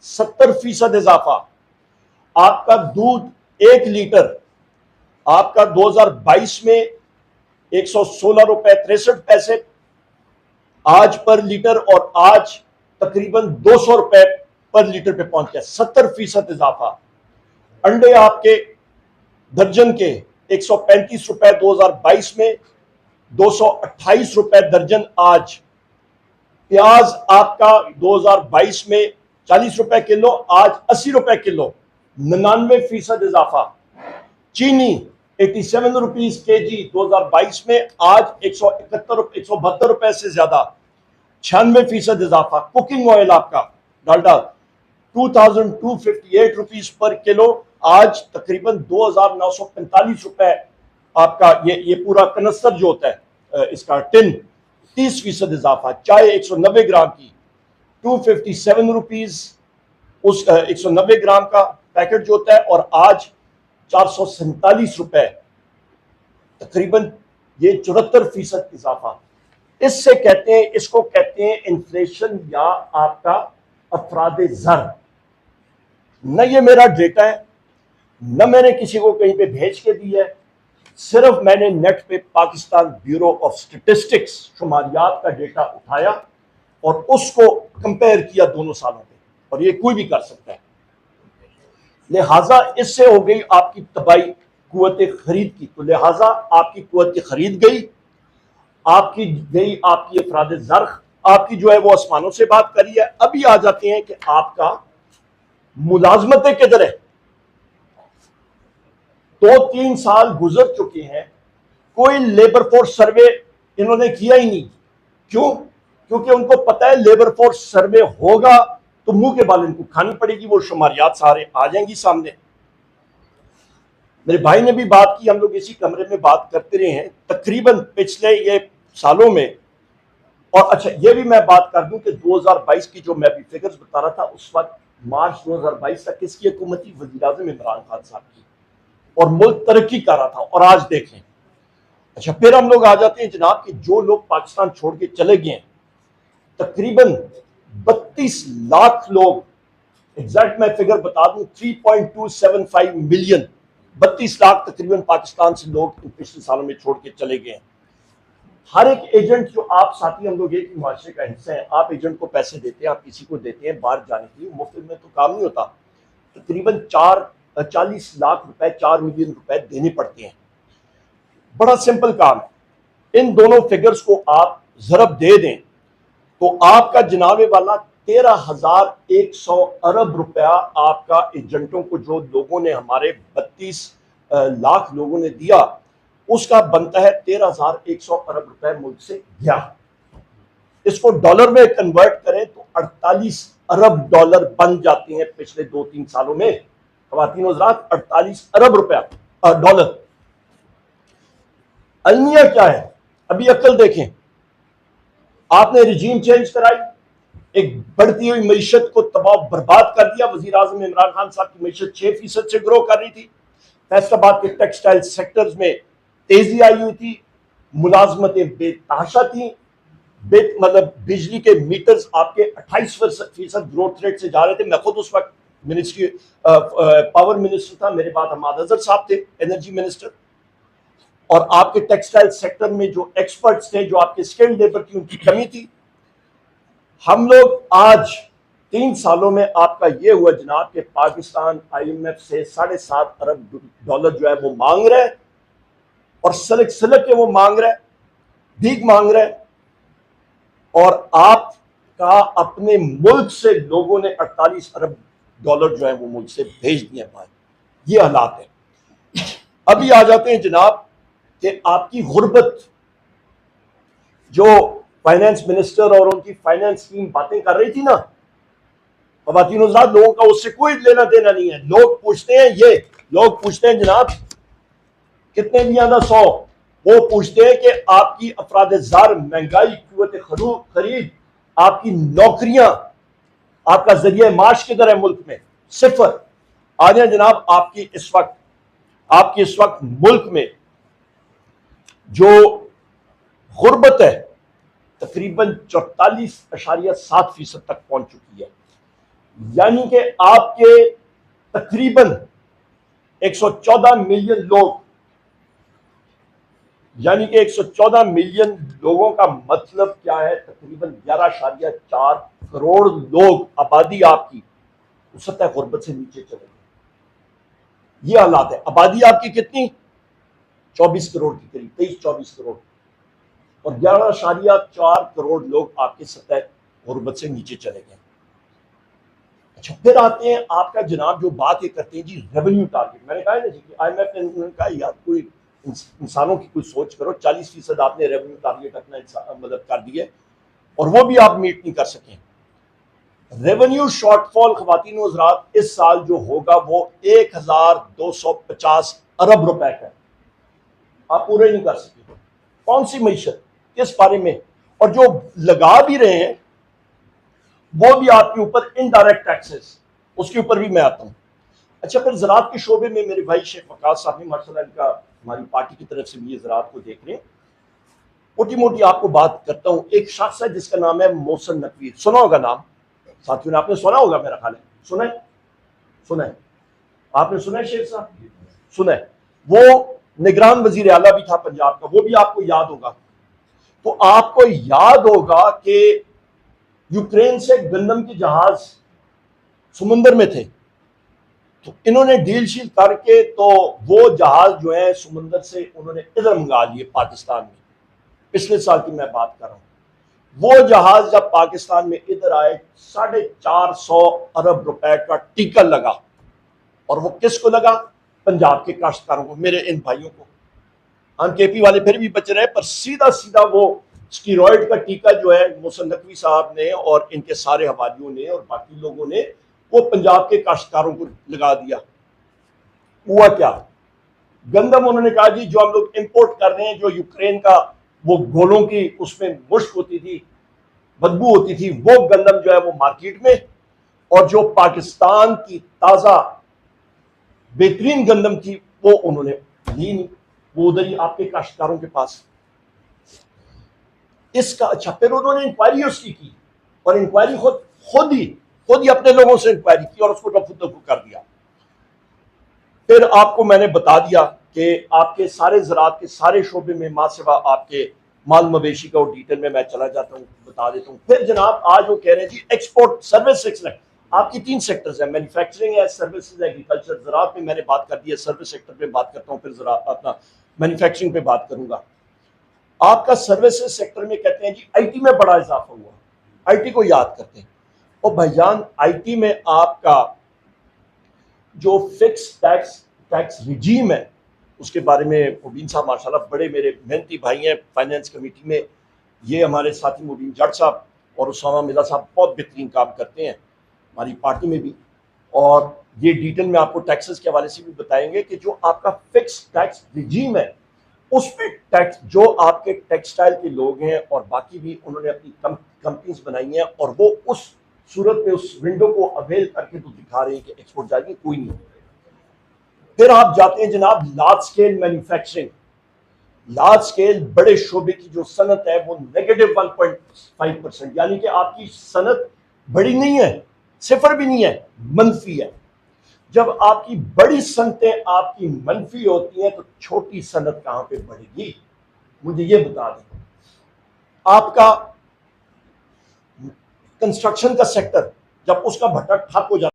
70% इजाफा। आपका दूध 1 लीटर आपका 2022 में 116 रुपए 63 पैसे आज पर लीटर, और आज तकरीबन 200 रुपए पर लीटर पे पहुंच गया, 70% इजाफा। अंडे आपके दर्जन के 135 रुपए 2022 में, 228 रुपए दर्जन आज। प्याज आपका 2022 में 40 रुपए किलो, आज 80 रुपए किलो, 99% इजाफा। चीनी 87 रुपीज के जी 2022 में, आज 172 रुपए से ज्यादा, 96% इजाफा। कुकिंग ऑयल आपका डालडा 2258 रुपीज पर किलो, आज तकरीबन 2945 रुपए आपका। ये पूरा कनस्तर जो होता है इसका टिन, 30% इजाफा। चाय 190 ग्राम की 257 रुपीज, उस 190 ग्राम का पैकेट जो होता है, और आज 447 रुपए, तकरीबन ये 74% इजाफा। इससे कहते हैं, इसको कहते हैं इन्फ्लेशन या आपका अफराद ज़र। न ये मेरा डेटा है, न मैंने किसी को कहीं पे भेज के दिया है, सिर्फ मैंने नेट पे पाकिस्तान ब्यूरो ऑफ स्टैटिस्टिक्स शुमारियात का डेटा उठाया और उसको कंपेयर किया दोनों सालों में, और ये कोई भी कर सकता है। लिहाजा इससे हो गई आपकी तबाही कुव्वत खरीद की, तो लिहाजा आपकी कुव्वत खरीद गई, आपकी गई आपकी अफराद ज़र्ख आपकी जो है वो आसमानों से बात करी है। अभी आ जाते हैं कि आपका मुलाजमतें किधर है। 2-3 साल गुजर चुके हैं, कोई लेबर फोर्स सर्वे इन्होंने किया ही नहीं। क्यों? क्योंकि उनको पता है लेबर फोर्स सर्वे होगा तो मुंह के बाल इनको खानी पड़ेगी, वो शुमारियात सारे आ जाएंगी सामने। मेरे भाई ने भी बात की, हम लोग इसी कमरे में बात करते रहे हैं तकरीबन पिछले ये सालों में। और अच्छा ये भी मैं बात कर दूं कि 2022 की जो मैं भी फिगर्स बता रहा था, उस वक्त मार्च 2022 तक किसकी हुकूमत थी? वज़ीर-ए-आज़म इमरान खान साहब की, और मुल्क तरक्की कर रहा था। और आज देख लें। अच्छा फिर हम लोग आ जाते हैं जनाब कि जो लोग पाकिस्तान छोड़ के चले गए हैं, तकरीबन 32 लाख लोग, एग्जैक्ट मैं फिगर बता दूं 3.275 मिलियन, 32 लाख तकरीबन पाकिस्तान से लोग पिछले सालों में छोड़ के चले गए हैं। हर एक एजेंट जो आप साथी, हम लोग एक मुआशरे का हिस्सा है, आप एजेंट को पैसे देते हैं, आप किसी को देते हैं बाहर जाने के लिए, मुफ्त में तो काम नहीं होता। तकरीबन 40 लाख रुपए, 4 मिलियन रुपए देने पड़ते हैं। बड़ा सिंपल काम है। इन दोनों फिगर्स को आप जरब दे दें तो आपका जनाबे वाला 13,100 अरब रुपया आपका एजेंटों को, जो लोगों ने हमारे 32 लाख लोगों ने दिया, उसका बनता है 13,100 अरब रुपए मुल्क से गया। इसको डॉलर में कन्वर्ट करें तो 48 अरब डॉलर बन जाते हैं पिछले 2-3 सालों में। ख़वातीन और हज़रात, 48 अरब रुपया डॉलर। अलमिया क्या है? अभी अक्ल देखें। आपने रिजीम चेंज कराई, एक बढ़ती हुई मईशत को तबाह बर्बाद कर दिया। वज़ीर-ए-आज़म इमरान खान साहब की मईशत 6% से ग्रो कर रही थी। फैसलाबाद के टेक्सटाइल सेक्टर्स में तेजी आई हुई थी, मुलाजमतें बेतहाशा थी, मतलब बिजली के मीटर्स आपके 28% ग्रोथ रेट से जा रहे थे। मैं खुद उस वक्त मिनिस्ट्री पावर मिनिस्टर था, मेरे बाद हमाद अजहर साहब थे एनर्जी मिनिस्टर। और आपके टेक्सटाइल सेक्टर में जो एक्सपर्ट्स थे, जो आपके स्किल्ड लेबर की, उनकी कमी थी। हम लोग आज 3 सालों में आपका ये हुआ जनाब कि पाकिस्तान IMF से 7.5 अरब डॉलर जो है वो मांग रहा है, और सलक सलक के वो मांग रहा है, भीख मांग रहा है। और आपका अपने मुल्क से लोगों ने 48 अरब डॉलर जो है वो मुल्क से भेज दिए बाहर। ये हालात है। अभी आ जाते हैं जनाब कि आपकी गुर्बत, जो फाइनेंस मिनिस्टर और उनकी फाइनेंस टीम बातें कर रही थी ना, ख़वातीन और हज़रात, लोगों का उससे कोई लेना देना नहीं है। लोग पूछते हैं, ये लोग पूछते हैं जनाब कितने दिया था 100, वो पूछते हैं कि आपकी अफराद-ए-ज़र, महंगाई, क़ुव्वत खरीद, आपकी नौकरियां, आपका जरिया माश किधर है मुल्क में? सिफर। आ जाए जनाब, आपकी इस वक्त मुल्क में जो गुर्बत है तकरीबन 44.7% तक पहुंच चुकी है। यानी कि आपके तकरीबन 114 मिलियन लोग, यानी कि 114 मिलियन लोगों का मतलब क्या है, तकरीबन 11.4 करोड़ लोग आबादी आपकी सतह गुर्बत से नीचे चले गए। ये हालात है। आबादी आपकी कितनी, 24 करोड़ के करीब, 23-24 करोड़, और 11.4 करोड़ लोग आपके सतह गुर्बत से नीचे चले गए। अच्छा, फिर आते हैं आपका जनाब जो बात ये करते हैं जी रेवेन्यू टारगेट। मैंने कहा है ना जी कि IMF ने उन्होंने कहा यार कोई इंसानों की कोई सोच करो, 40% आपने रेवेन्यू टारगेट अपना मदद कर दिए और वो भी आप मीट नहीं कर सके। रेवेन्यू शॉर्टफॉल खवातीन व हज़रात इस साल जो होगा वो 1250 अरब रुपए का, आप पूरे नहीं कर सके। कौन सी मीशत, किस बारे में, और जो लगा भी रहे हैं वो भी आपके ऊपर इनडायरेक्ट टैक्सेस, उसके ऊपर भी मैं आता हूं। अच्छा, फिर ज़राअत के शोबे में मेरे भाई शेख वकास साहब ने माशाल्लाह इनका हमारी पार्टी की तरफ से भी ये ज़राअत को देख रहे हैं। मोटी मोटी आपको बात करता हूं। एक शख्स है जिसका नाम है मोहसिन नकवी, सुना होगा नाम साथियों ने, आपने सुना होगा मेरा ख्याल है, सुना है, सुना है, आपने सुना है शेख साहब, सुना है। वो निगरान वजीर आला भी था पंजाब का, वो भी आपको याद होगा। तो आपको याद होगा कि यूक्रेन से गंदम के जहाज समुंदर में थे, तो इन्होंने डील शील करके तो वो जहाज जो है समुंदर से उन्होंने इधर मंगा लिए पाकिस्तान में। पिछले साल की मैं बात कर रहा हूं। वो जहाज जब पाकिस्तान में इधर आए 450 अरब रुपए का टीका लगा, और वो किसको लगा, पंजाब के काश्तकारों को, मेरे इन भाइयों को। हम केपी वाले फिर भी बच रहे, पर सीधा सीधा वो स्टीरॉयड का टीका जो है मोहसिन नकवी साहब ने और इनके सारे हवालियों ने और बाकी लोगों ने वो पंजाब के काश्तकारों को लगा दिया। हुआ क्या, गंदम उन्होंने कहा जी जो हम लोग इंपोर्ट कर रहे हैं, जो यूक्रेन का वो गोलों की उसमें मुश्क होती थी, बदबू होती थी, वो गंदम जो है वो मार्केट में, और जो पाकिस्तान की ताजा बेहतरीन गंदम थी वो उन्होंने ली नहीं, वो उधर ही आपके काश्तकारों के पास। इसका अच्छा, फिर उन्होंने इंक्वायरी उसकी की, और इंक्वायरी खुद ही अपने लोगों से इंक्वायरी की और उसको रफू दफू कर दिया। फिर आपको मैंने बता दिया कि आपके सारे ज़राअत के सारे शोबे में मां सिवा आपके माल मवेशी का, और डिटेल में मैं चला जाता हूँ, बता देता हूँ। फिर जनाब आज वो कह रहे हैं जी एक्सपोर्ट सर्विस सेक्टर, आपकी 3 सेक्टर्स है, मैन्युफैक्चरिंग है, सर्विसेज, एग्रीकल्चर। ज़राअत में मैंने बात कर दी है, सर्विस सेक्टर पे बात करता हूँ, फिर जरा अपना मैन्युफैक्चरिंग पे बात करूंगा। आपका सर्विसेज सेक्टर में कहते हैं जी IT में बड़ा इजाफा हुआ, IT को याद करते हैं। और भाईजान IT में आपका जो फिक्स टैक्स रिजीम है उसके बारे में मुबीन साहब माशाल्लाह बड़े मेरे मेहनती भाई हैं फाइनेंस कमेटी में। ये हमारे साथी मुबीन जट साहब और उसामा मिल्ला साहब बहुत बेहतरीन काम करते हैं हमारी पार्टी में भी, और ये डिटेल में आपको टैक्सेस के हवाले से भी बताएंगे कि जो आपका फिक्स टैक्स रिजीम है उसमें टैक्स, जो आपके टेक्सटाइल के लोग हैं और बाकी भी उन्होंने अपनी कंपनीज बनाई हैं, और वो उस सूरत में उस विंडो को अवेल करके तो दिखा रहे हैं कि एक्सपोर्ट जाएगी, कोई नहीं। फिर आप जाते हैं जनाब large scale manufacturing. Large scale बड़े शोबे की जो सनत है वो -1.5%, यानी कि आपकी सनत बड़ी नहीं है, सिफर भी नहीं है, मनफी है। जब आपकी बड़ी सनतें आपकी मनफी होती हैं तो छोटी सनत कहां पे बढ़ेगी, मुझे ये बता दें। आपका कंस्ट्रक्शन का सेक्टर जब उसका भट्टा ठप हो जाता